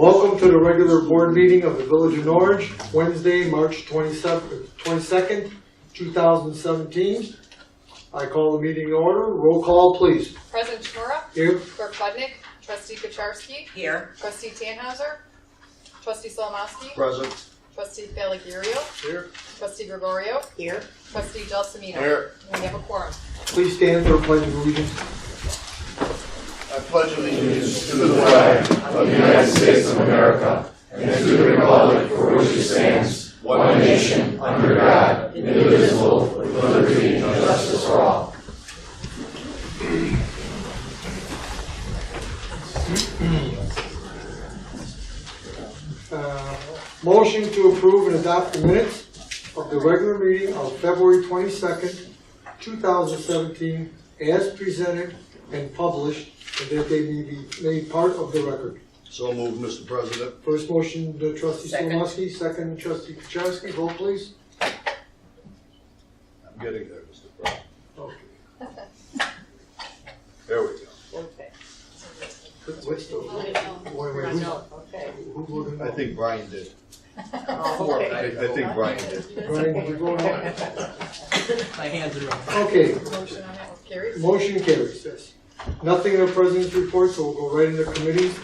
Welcome to the regular board meeting of the Village of Norridge, Wednesday, March 22nd, 2017. I call the meeting to order. Roll call, please. President Shmura? Here. Clerk Budnick? Trustee Kucharski? Here. Trustee Tannhauser? Trustee Solomowski? Present. Trustee Pellegrino? Here. Trustee Gregorio? Here. Trustee Gelsomino? Here. We have a quorum. Please stand for a pledge of allegiance. I pledge allegiance to the flag of the United States of America and to the republic for which it stands, one nation, under God, indivisible, with liberty and justice for all. Motion to approve and adopt the minutes of the regular meeting of February 22nd, 2017, as presented and published, and that they may be made part of the record. So moved, Mr. President. First motion, Trustee Second. Solomowski. Second, Trustee Kucharski. Vote, please. I'm getting there, Mr. President. Okay. There we go. Okay. What's the? Wait, Okay. who voted no? I think Brian did. Oh, okay. I think Brian did. Brian, did you vote no? My hands are up. Okay. Motion on that one carries. Motion carries, yes. Nothing in the president's report, so we'll go right into committees.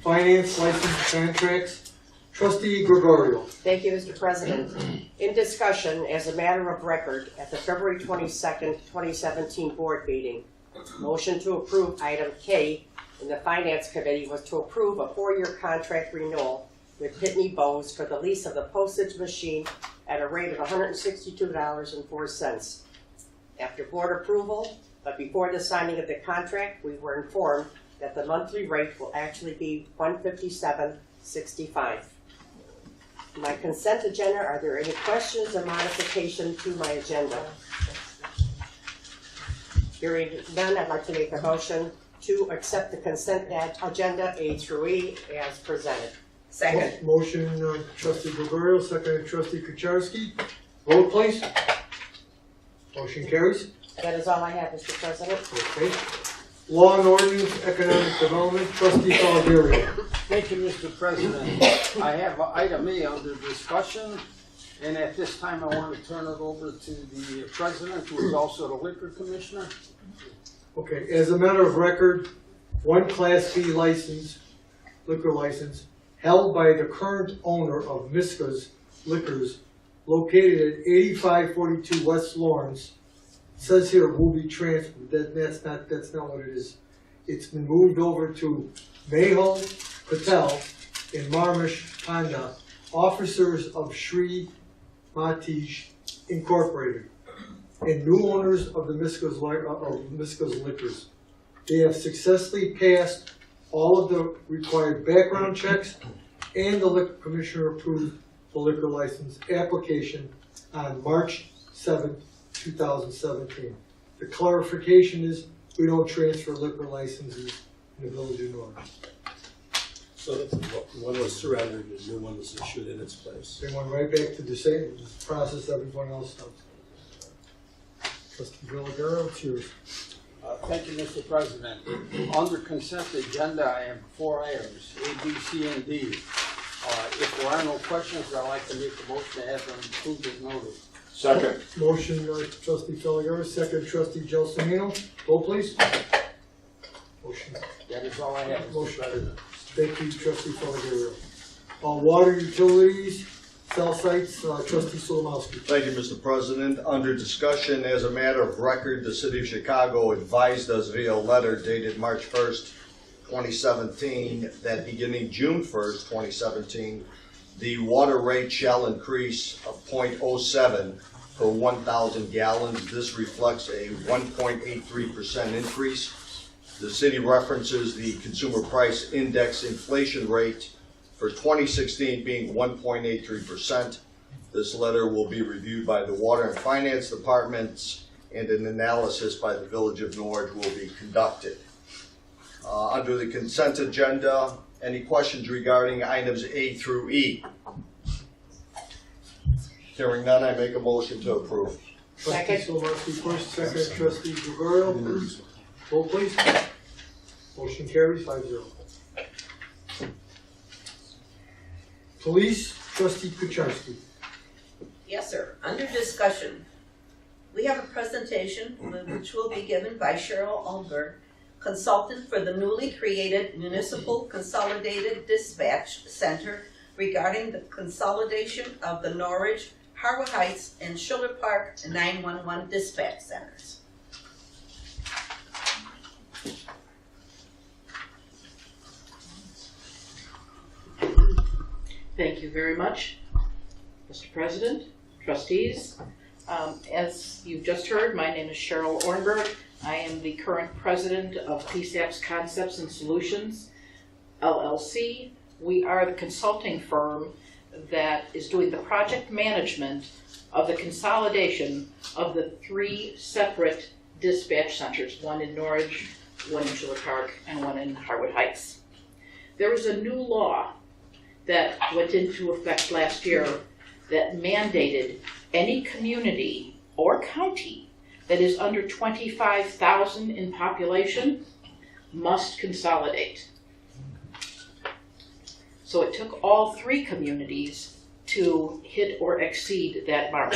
Finance, license, contracts. Trustee Gregorio. Thank you, Mr. President. In discussion, as a matter of record, at the February 22nd, 2017 board meeting, motion to approve item K in the Finance Committee was to approve a 4-year contract renewal with Pitney Bowes for the lease of the postage machine at a rate of $162.04. After board approval, but before the signing of the contract, we were informed that the monthly rate will actually be $157.65. My consent agenda, are there any questions or modification to my agenda? Hearing none, I'd like to make a motion to accept the consent agenda A through E as presented. Second. Motion, Trustee Gregorio, second, Trustee Kucharski. Vote, please. Motion carries. That is all I have, Mr. President. Okay. Law and Ordinance, Economic Development, Trustee Pellegrino. Thank you, Mr. President. I have item E under discussion, and at this time I want to turn it over to the President, who is also the Liquor Commissioner. Okay, as a matter of record, one Class B license, liquor license, held by the current owner of Miska's Liquors, located at 8542 West Lawrence, says here will be transferred. That's not what it is. It's been moved over to Mehul Patel in Marmish, Panda, officers of Shri Matish Incorporated, and new owners of the Miska's Liquors. They have successfully passed all of the required background checks, and the Liquor Commissioner approved the liquor license application on March 7th, 2017. The clarification is we don't transfer liquor licenses in the Village of Norridge. So one was surrendered and a new one was issued in its place. They went right back to the same process everyone else does. Trustee Pellegrino, it's yours. Thank you, Mr. President. Under consent agenda, I have 4 items, A, B, C, and D. If there are no questions, I'd like to make a motion to have them approved as noted. Second. Motion, Trustee Pellegrino, second, Trustee Gelsomino. Vote, please. Motion. That is all I have, Mr. Motion. President. Thank you, Trustee Pellegrino. Water utilities, cell sites, Trustee Solomowski. Thank you, Mr. President. Under discussion, as a matter of record, the City of Chicago advised us via a letter dated March 1st, 2017, that beginning June 1st, 2017, the water rate shall increase of 0.07 per 1,000 gallons. This reflects a 1.83% increase. The city references the Consumer Price Index inflation rate for 2016 being 1.83%. This letter will be reviewed by the Water and Finance Departments, and an analysis by the Village of Norridge will be conducted. Under the consent agenda, any questions regarding items A through E? Hearing none, I make a motion to approve. Trustee Solomowski first, second, Trustee Gregorio. Vote, please. Motion carries 5-0. Police, trustee Kucharski. Yes, sir. Under discussion, we have a presentation which will be given by Cheryl Alberg, consultant for the newly created Municipal Consolidated Dispatch Center regarding the consolidation of the Norridge, Harwood Heights, and Schiller Park 911 dispatch centers. Thank you very much, Mr. President, trustees. As you've just heard, my name is Cheryl Ornberg. I am the current president of PSAP's Concepts and Solutions, LLC. We are the consulting firm that is doing the project management of the consolidation of the 3 separate dispatch centers, one in Norridge, one in Schiller Park, and one in Harwood Heights. There was a new law that went into effect last year that mandated any community or county that is under 25,000 in population must consolidate. So it took all 3 communities to hit or exceed that mark.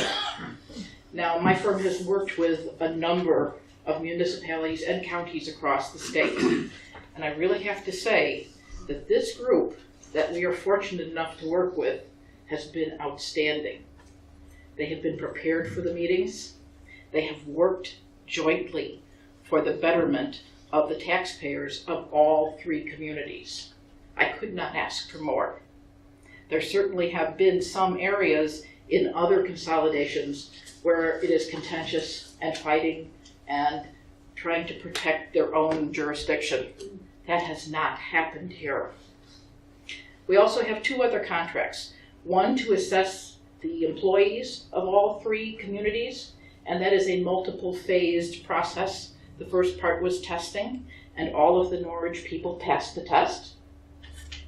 Now, my firm has worked with a number of municipalities and counties across the state, and I really have to say that this group that we are fortunate enough to work with has been outstanding. They have been prepared for the meetings. They have worked jointly for the betterment of the taxpayers of all 3 communities. I could not ask for more. There certainly have been some areas in other consolidations where it is contentious and fighting and trying to protect their own jurisdiction. That has not happened here. We also have 2 other contracts. One to assess the employees of all 3 communities, and that is a multiple phased process. The first part was testing, and all of the Norridge people passed the test.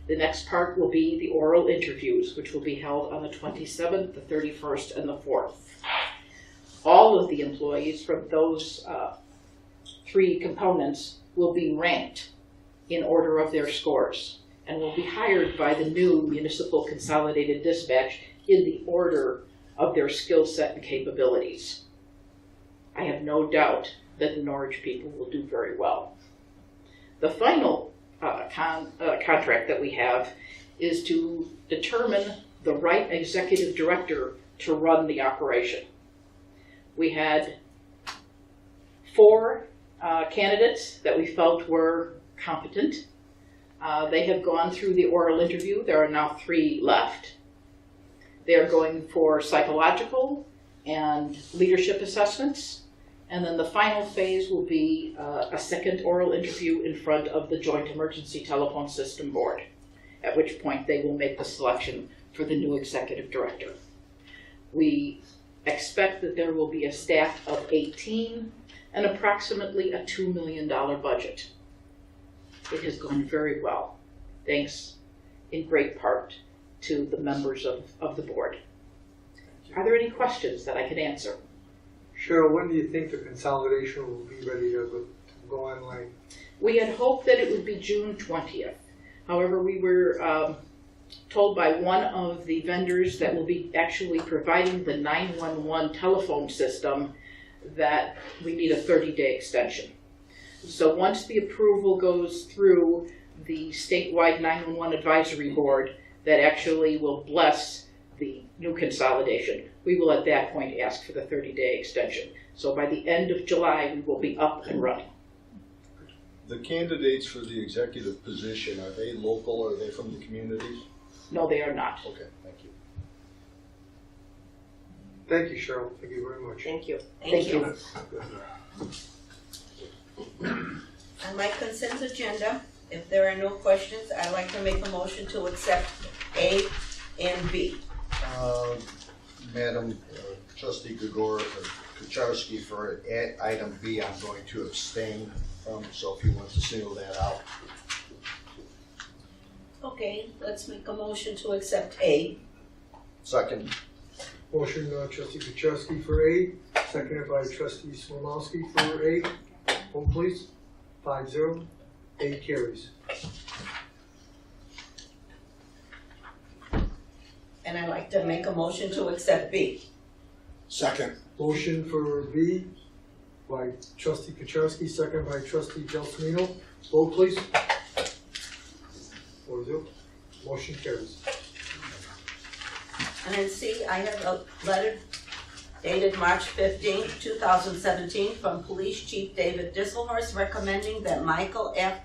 The next part will be the oral interviews, which will be held on the 27th, the 31st, and the 4th. All of the employees from those 3 components will be ranked in order of their scores, and will be hired by the new Municipal Consolidated Dispatch in the order of their skill set and capabilities. I have no doubt that the Norridge people will do very well. The final contract that we have is to determine the right executive director to run the operation. We had 4 candidates that we felt were competent. They have gone through the oral interview. There are now 3 left. They are going for psychological and leadership assessments. And then the final phase will be a second oral interview in front of the Joint Emergency Telephone System Board, at which point they will make the selection for the new executive director. We expect that there will be a staff of 18 and approximately a $2 million budget. It has gone very well, thanks in great part to the members of the board. Are there any questions that I can answer? Cheryl, when do you think the consolidation will be ready to go online? We had hoped that it would be June 20th. However, we were told by one of the vendors that will be actually providing the 911 telephone system that we need a 30-day extension. So once the approval goes through the statewide 911 advisory board that actually will bless the new consolidation, we will at that point ask for the 30-day extension. So by the end of July, we will be up and running. The candidates for the executive position, are they local or are they from the communities? No, they are not. Okay, thank you. Thank you, Cheryl. Thank you very much. Thank you. Thank you. On my consent agenda, if there are no questions, I'd like to make a motion to accept A and B. Madam Trustee Kucharski, for item B, I'm going to abstain from, so if you want to single that out. Okay, let's make a motion to accept A. Second. Motion trustee Kucharski for A, seconded by trustee Smolowski for A. Vote please. 5-0. A carries. And I'd like to make a motion to accept B. Second. Motion for B by trustee Kucharski, second by trustee Gelsomino. Vote please. 4-0. Motion carries. And then C, I have a letter dated March 15, 2017 from Police Chief David Disselhorst recommending that Michael F.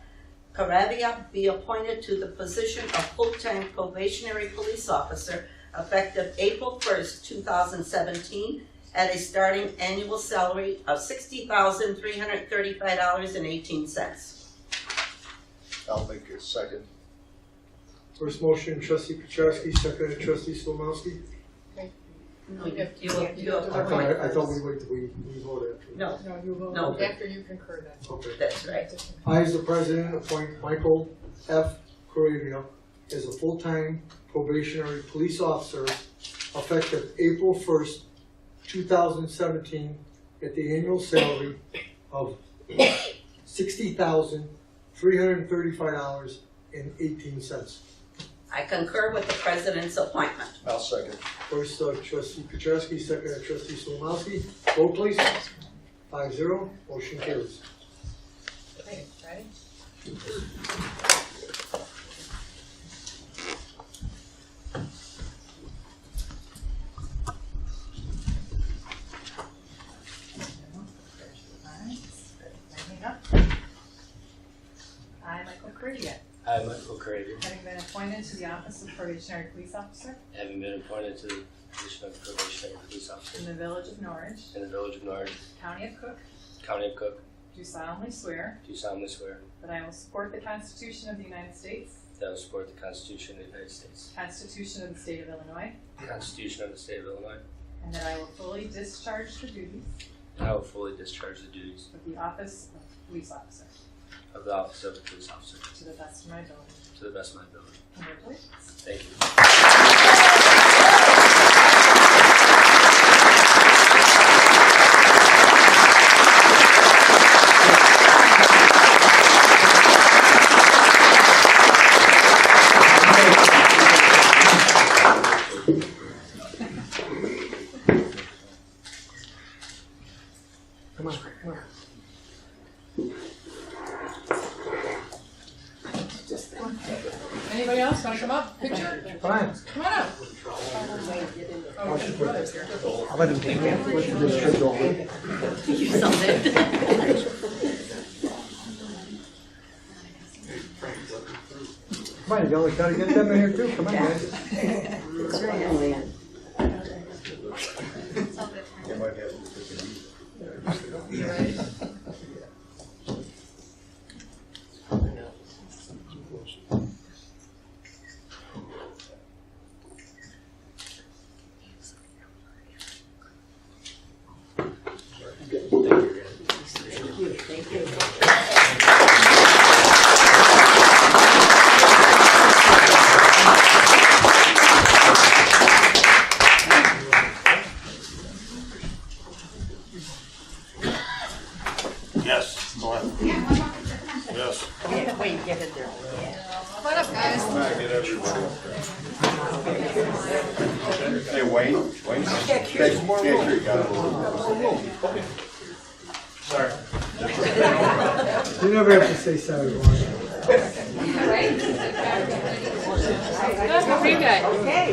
Caravia be appointed to the position of full-time probationary police officer effective April 1st, 2017 at a starting annual salary of $60,335.18. I'll make a second. First motion, trustee Kucharski, second trustee Slomowski. No, you have to I appoint thought we first. waited, we voted after. No, No, you will, No. after you concur that. Okay. that's right. I, as the president, appoint Michael F. Caravia as a full-time probationary police officer effective April 1st, 2017 at the annual salary of $60,335.18. I concur with the president's appointment. I'll second. First, trustee Kucharski, second trustee Slomowski. Vote please. 5-0. Motion carries. Okay, ready? I, Michael Caravia, I, Michael Craven, having been appointed to the office of probationary police officer having been appointed to the position of probationary police in officer the village of Norridge, in the village of Norridge, county of Cook, county of Cook, do solemnly swear do solemnly swear that I will support the Constitution of the United States, that I will support the Constitution of the United States, Constitution of the State of Illinois, the Constitution of the State of Illinois, and that I will fully discharge the duties and I will fully discharge the duties of the office of police officer of the office of a police officer to the best of my ability. to the best of my ability. Congratulations. Thank you. Come on, come on. Anybody else want to come up? Picture? Come on. Come on up. Oh, your brother's here. I'll let him take it. Let him just trip over. You saw it. Come on, you gotta get them in here too. Come on, guys. You might have to take it easy. You ready? Yes, go ahead. Yes. Wait, get in there. Come on up, guys. Get everybody up there. Hey, Wayne, take sure you got it. Sorry. You never have to say sorry, Warren. Good, how are you guys? Okay.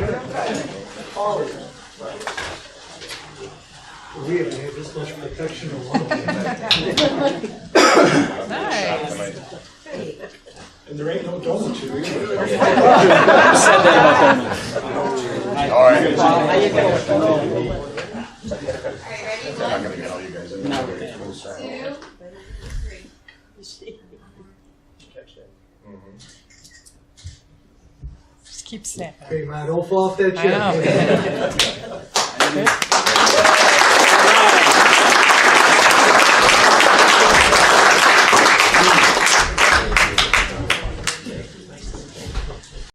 We haven't had this much protection in a long time. Nice. And there ain't no donut you either. All right. How you doing? I'm not gonna get all you guys in there. Just keep snapping. Hey, man, don't fall off that I know. chair.